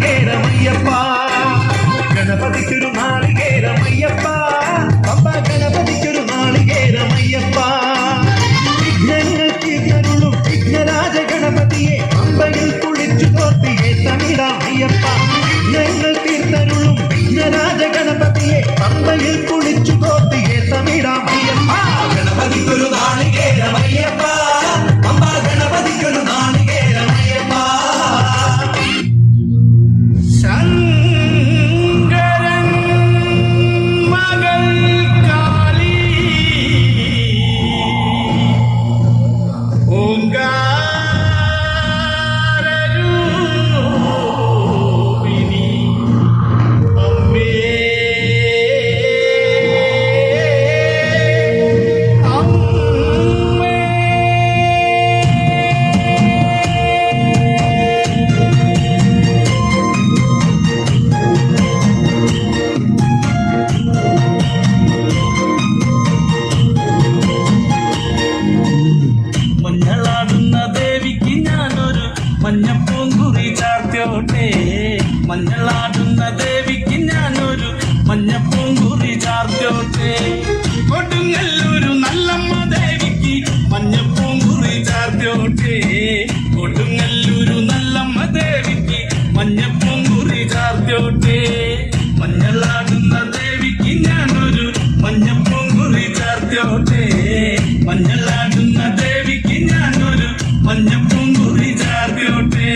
നാളികേരമയ്യപ്പ ഗണപതിക്കൊരു നാളികേരമയ്യപ്പ പമ്പ ഗണപതിക്കൊരു നാളികേരമയ്യപ്പ വിഘ്നങ്ങൾ തീർന്നരുളും വിഘ്നരാജ ഗണപതിയെ പമ്പയിൽ കുളിച്ചു തോർത്തിയെ തമിഴാമയ്യപ്പ വിഘ്നങ്ങൾ തീർന്നരുളും വിഘ്നരാജ ഗണപതിയെ പമ്പയിൽ കുളിച്ചു തോർത്തിയെ തമിഴാമയ്യപ്പ ഗണപതിക്കൊരു നാളികേരമയ്യപ്പ പമ്പ ഗണപതിക്കൊരു നാളികേരമയ്യപ്പ ശങ്കരൻ മകൾ കാളി ഓങ്കാരരൂപിണി അമ്മേ മഞ്ഞളാടുന്ന ദേവിക്ക് ഞാനൊരു മഞ്ഞപ്പൂങ്കുറി ചാർത്തോട്ടെ മഞ്ഞളാടുന്ന ദേവിക്ക് ഞാനൊരു മഞ്ഞപ്പൂങ്കുറി ചാർത്തോട്ടെ കൊടുങ്ങല്ലൂരു നല്ലമ്മ ദേവിക്ക് മഞ്ഞപ്പൂങ്കുറി ചാർത്തോട്ടെ കൊടുങ്ങല്ലൂരു നല്ലമ്മ ദേവിക്ക് മഞ്ഞപ്പൂങ്കുറി ചാർത്തോട്ടെ മഞ്ഞളാടുന്ന ദേവിക്ക് ഞാനൊരു മഞ്ഞപ്പൂങ്കുറി ചാർത്തോട്ടെ മഞ്ഞളാടുന്ന ദേവിക്ക് ഞാനൊരു മഞ്ഞപ്പൂങ്കുറി ചാർത്തോട്ടെ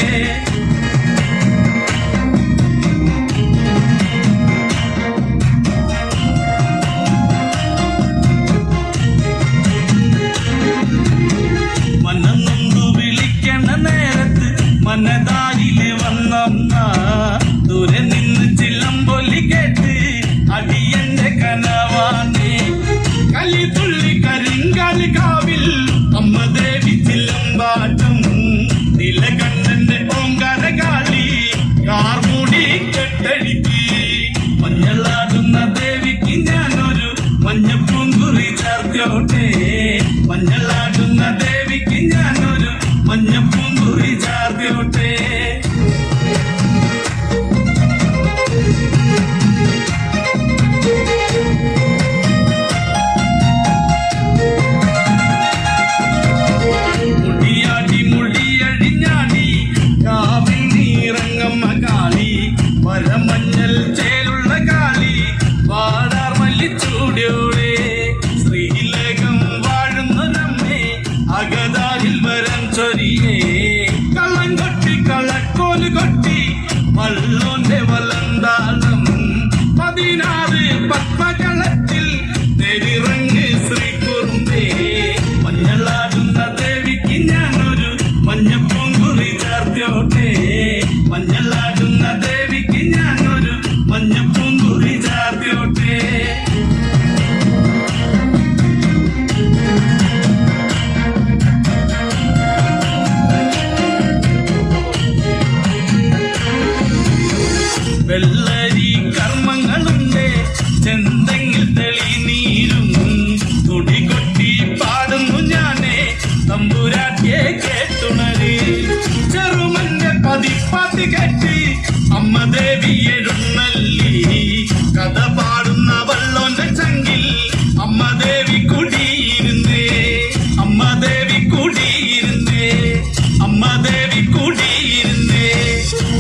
മനന്നൊന്നു വിളിക്കണ നേരത്ത് മനതാരില് വന്നമ്മ ദൂരെ നിന്ന് ചില്ലമ്പൊലി കേട്ട് അടിയന്റെ കനവാണ് കലി തുള്ളി കരിങ്കാലി കാവിൽ അമ്മ ദേവി ചില്ലമ്പാട്ടും നിലകണ്ഠന്റെ ഓങ്കാര കാളി കാർമൂടി കെട്ടടിക്ക് മഞ്ഞളാടുന്ന ദേവിക്ക് ഞാനൊരു മഞ്ഞപ്പൂങ്കുറി ചാർത്തോട്ടെ മഞ്ഞളാടുന്ന ദേവിക്ക് ഞാനൊരു മഞ്ഞപ്പൂങ്കുറി ചാർത്തോട്ടെ മുടിയാടി മുടിയഴിഞ്ഞാടി കാവിൽ നീറങ്ങമ്മ കാളി വരമഞ്ഞൽ ചേലുള്ള കാളി വാടാർ മല്ലിച്ചൂടിയോടെ ശ്രീലേഖം വാഴുന്നൊരമ്മേ അകതാരിൽ വരം ചൊരിയേ കള്ളം കൊട്ടി കളക്കോല് കൊട്ടി വള്ളോന്റെ വലന്താളം 16 പത്മകളത്തിൽ തെരിറങ്ങ് ശ്രീകുറുമ്പേ മഞ്ഞളാടുന്ന ദേവിക്ക് ഞാനൊരു മഞ്ഞപ്പൂങ്കുറി ചാർത്തോട്ടെ മഞ്ഞളാടുന്ന ദേവിക്ക് ഞാനൊരു മഞ്ഞപ്പൂങ്കുറി ചാർത്തോട്ടെ വെള്ളരി കർമ്മങ്ങളുണ്ട് ചെന്തെങ്കിൽ തെളിനീരും തുടികൊട്ടി പാടുന്നു ഞാനേ തമ്പുരാട്ടിയെ കേട്ടുണര് ചെറുമന്റെ പതിപ്പാത്തി കെട്ടി അമ്മ ദേവി എഴുന്നള്ളി കഥ പാടുന്ന വള്ളോന്റെ ചങ്കിൽ അമ്മ ദേവി കുടിയിരുന്നേ അമ്മ ദേവി കുടിയിരുന്നേ അമ്മ ദേവി കുടിയിരുന്നേ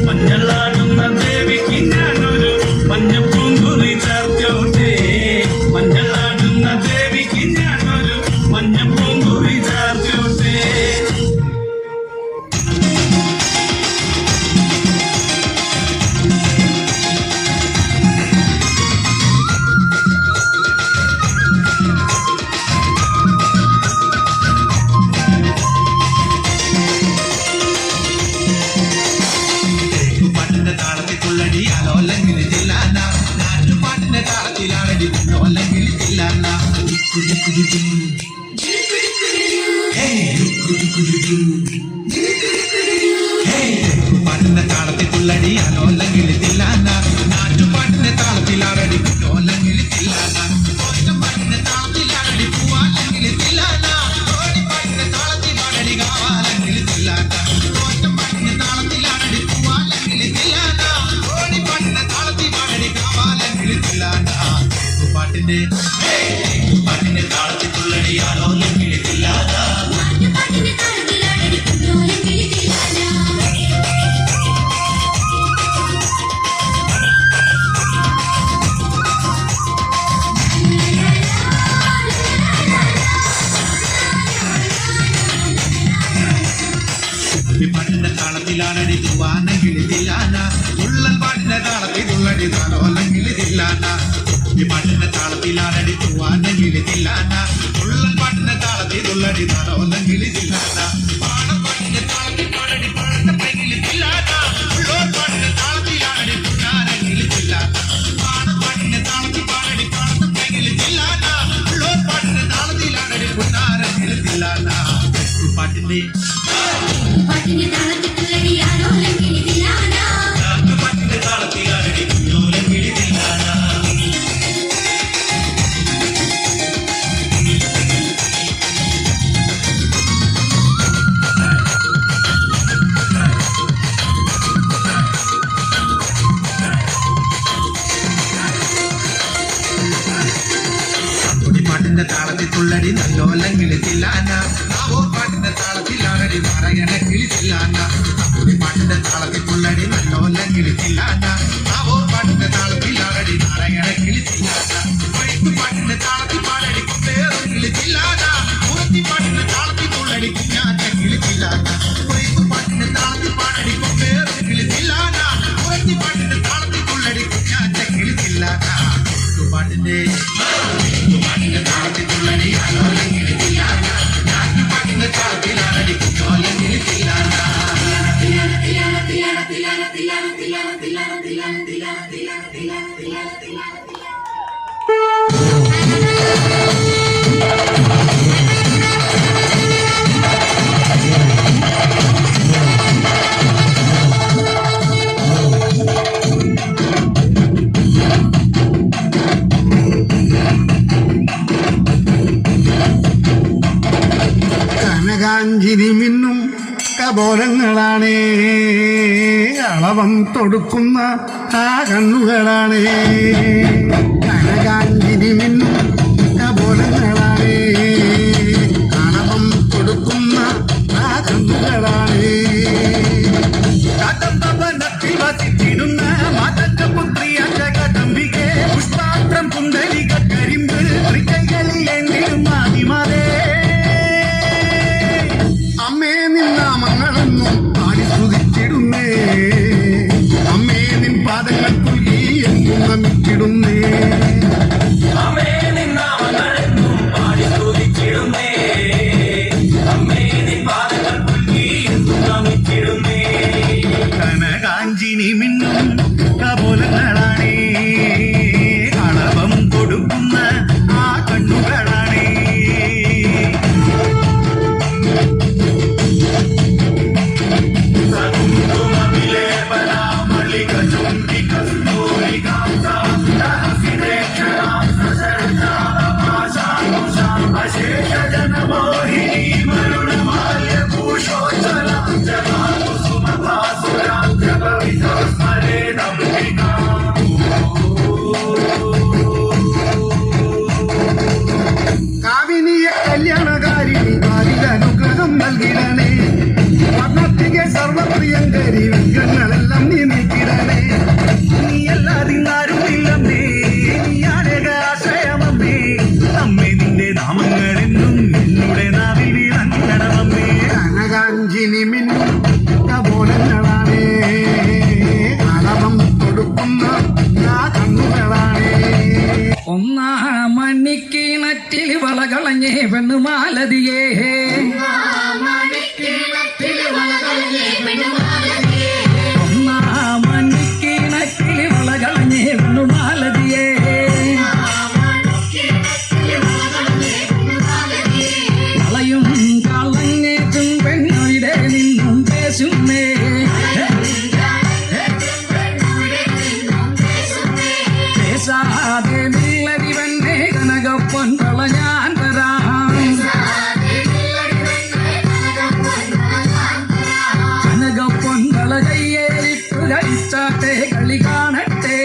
മഞ്ഞളാടുന്ന ദേവിക്ക് ഞാനൊരു മഞ്ഞപ്പൂങ്കുറി ചാർത്തോട്ടെ മഞ്ഞളാടുന്ന ദേവിക്ക് ഞാനൊരു മഞ്ഞപ്പൂങ്കുറി ചാർത്തോട്ടെ താളത്തിക്കുള്ളടി അലോല്ലെങ്കിൽ ജില്ലാന നാട്ടുപാട്ടിന്റെ താളത്തിലാണടി അല്ലെങ്കിൽ ജില്ലാന പാട്ടിന്റെ താളത്തിക്കുള്ളടി അലോല്ലെങ്കിൽ ജില്ലാന നാട്ടുപാട്ടിന്റെ താളത്തിലാണടി അല്ലെങ്കിൽ ജില്ലാന പാട്ടിന്റെ താളത്തിലാണടി പൂവാല്ലെങ്കിൽ ജില്ലാന പാട്ടിന്റെ താളത്തിലാണടി കാവാലെങ്കിൽ ജില്ലാന പാട്ടിന്റെ താളത്തിലാണടി പൂവാലെങ്കിൽ ജില്ലാന നാട്ടുപാട്ടിന്റെ താളത്തിൽ തുള്ളടിയാലോ കിളിത്തില്ലാന പാട്ടിന്റെ താളത്തിലാണടി തൂവാന കിളിതില്ലാന ഉള്ളൻ പാട്ടിന്റെ താളത്തിൽ തുള്ളടി താലോലം കിളിതില്ലാന പാട്ടിന്റെ താളത്തിലാണടി തൂവാന കിളിതില്ലാന ഉള്ളൻ പാട്ടിന്റെ താളത്തിൽ തുള്ളടി താലോലം കിളിതില്ലാന പാടം പാട്ടിന്റെ താളത്തിൽ പാടടി പാടത്തെ കിളിതില്ലാന ഉള്ളോർ പാട്ടിന്റെ താളത്തിലാണടി പുന്നാര കിളിതില്ലാന പാടം പാട്ടിന്റെ താളത്തിൽ പാടടി പാടത്തെ കിളിതില്ലാന ഉള്ളോർ പാട്ടിന്റെ താളത്തിലാണടി പുന്നാര കിളിതില്ലാന പാട്ടിന്റെ പാട്ടിന്റെ താളത്തിൽ തുള്ളടി നല്ലോലം കിളിത്തില്ലാന ഓ പാട്ടിന്റെ താളത്തിലാണടി നാരായണ കിളിത്തില്ലാന പാട്ടിന്റെ താളത്തിൽ തുള്ളടി നല്ലോലം കിളിത്തില്ലാന ഓ പാട്ടിന്റെ താളത്തിലാണടി നാരായണ കിളിത്തില്ലാന പാട്ടിന്റെ താളത്തിൽ പാടടി പേരും കിളിത്തില്ലാന ഉറത്തി പാട്ടിന്റെ താളത്തിൽ തുള്ളടി കുഞ്ഞാറ്റ കിളിത്തില്ലാന പാട്ടിന്റെ താളത്തിൽ പാടടി പേരും കിളിത്തില്ലാന ഉറത്തി പാട്ടിന്റെ താളത്തിൽ തുള്ളടി കുഞ്ഞാറ്റ കിളിത്തില്ലാന പാട്ടിന്റെ താളത്തിൽ തുള്ളടി അലോലം കിളിത്തില്ലാന പാട്ടിന്റെ താളത്തിലാണടി കുഞ്ഞോലം കിളിത്തില്ലാന കനകാഞ്ചിരി മിന്നും കപോലങ്ങളാണേ അളവം തൊടുക്കുന്ന ആ കണ്ണുകളാണേ കനകാഞ്ചിരി മിന്നും കപോലങ്ങളാണേ അളവം കൊടുക്കുന്ന ആ കണ്ണുകളാണേ കാട്ടമ്പവനത്തിൽ വസിച്ചിടുന്ന മാതന്റെ പുത്രിയ ജഗദംബികെ പുഷ്പാത്രം കുണ്ടലിക കരിമ്പ് തൃക്കൈകളിൽ എന്തിനും ആദിമാതേ അമ്മേ നിന്നാമങ്ങളെന്നും പാടി സ്തുതിച്ചിടുന്നേ അമ്മേ നിൻ പാദങ്ങൾ പുൽകി എന്നും നമിച്ചിടുന്നേ അമ്മേ നിന്നാമങ്ങളെന്നും പാടി സ്തുതിച്ചിടുന്നേ അമ്മേ നിൻ പാദങ്ങൾ പുൽകി എന്നും നമിച്ചിടുന്നേ കനകാഞ്ചിനി മിന്നും കപോലങ്ങളാണേ അളവം കൊടുക്കുന്ന ആ കണ്ണുകളാണേ കാവിനിയ കല്യാണകാരിണി അനുഗ്രഹം നൽകിടണേ വർണ്ണത്തിക സർവപ്രിയങ്കരി വിഗ്രഹങ്ങളെല്ലാം നീ നീക്കിടണേ നീ എല്ലാതിന്നാരും ഇല്ലമ്മേ നീയാണേക ആശ്രയമമ്മേ അമ്മേ നിന്റെ നാമങ്ങളെന്നും നിന്നുടെ നാവിൽ വിളങ്ങണമമ്മേ കനകാഞ്ചിനി മിന്നും കപോലങ്ങളാണേ അളവം കൊടുക്കുന്ന ആ കണ്ണുകളാണേ ഒന്നാം മണിക്കിണറ്റിൽ വളകളഞ്ഞേ പെണ്ണുമാലതിയേ ഒന്നാം മണിക്കിണറ്റിൽ വളകളഞ്ഞേ പെണ്ണുമാലതിയേ വളയും കളഞ്ഞേറ്റും പെണ്ണൊഴിടെ നിന്നും പേശുന്നേ പേശാതെ നില്ലരിവന്റെ കനകപ്പൊൻ വള ഞാൻ തരാം കനകപ്പൊൻ വള കയ്യേറിട്ടു കഴിച്ചാട്ടെ കളി കാണട്ടെ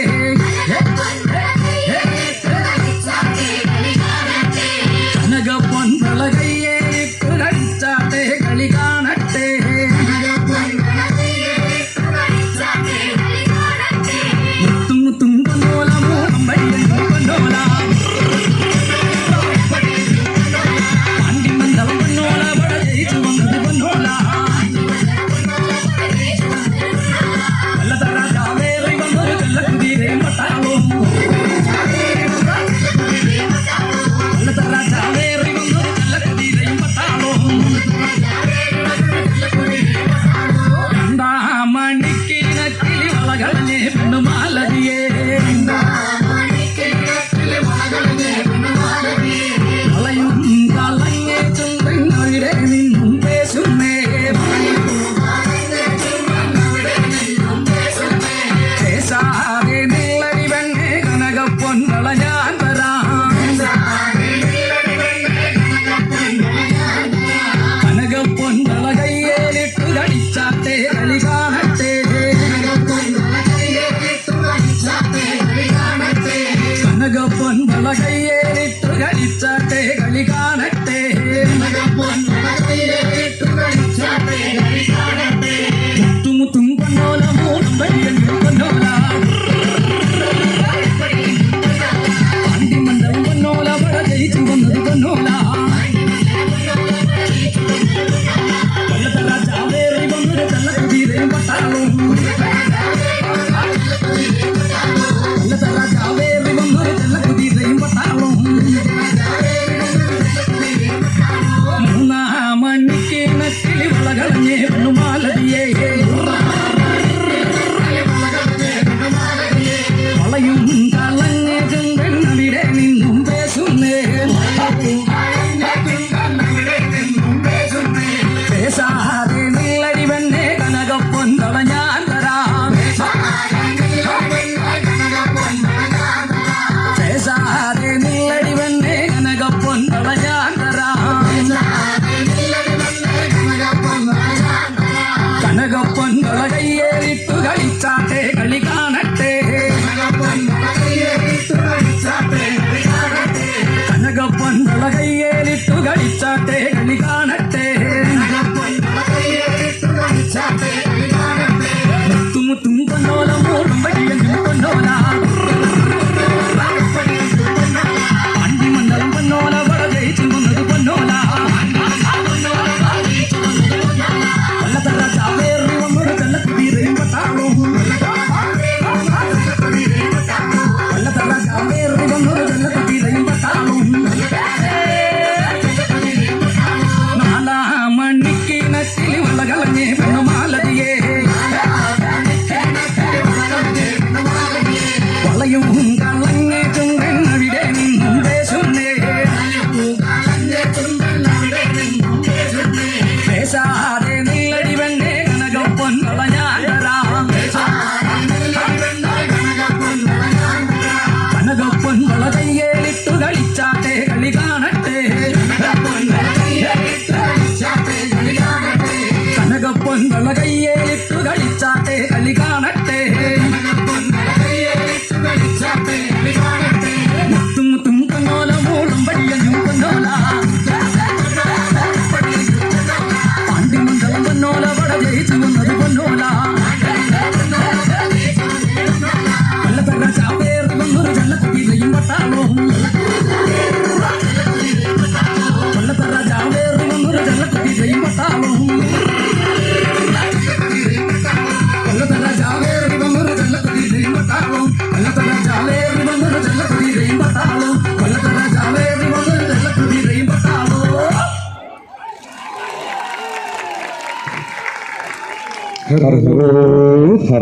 ഹര ഹര ഹര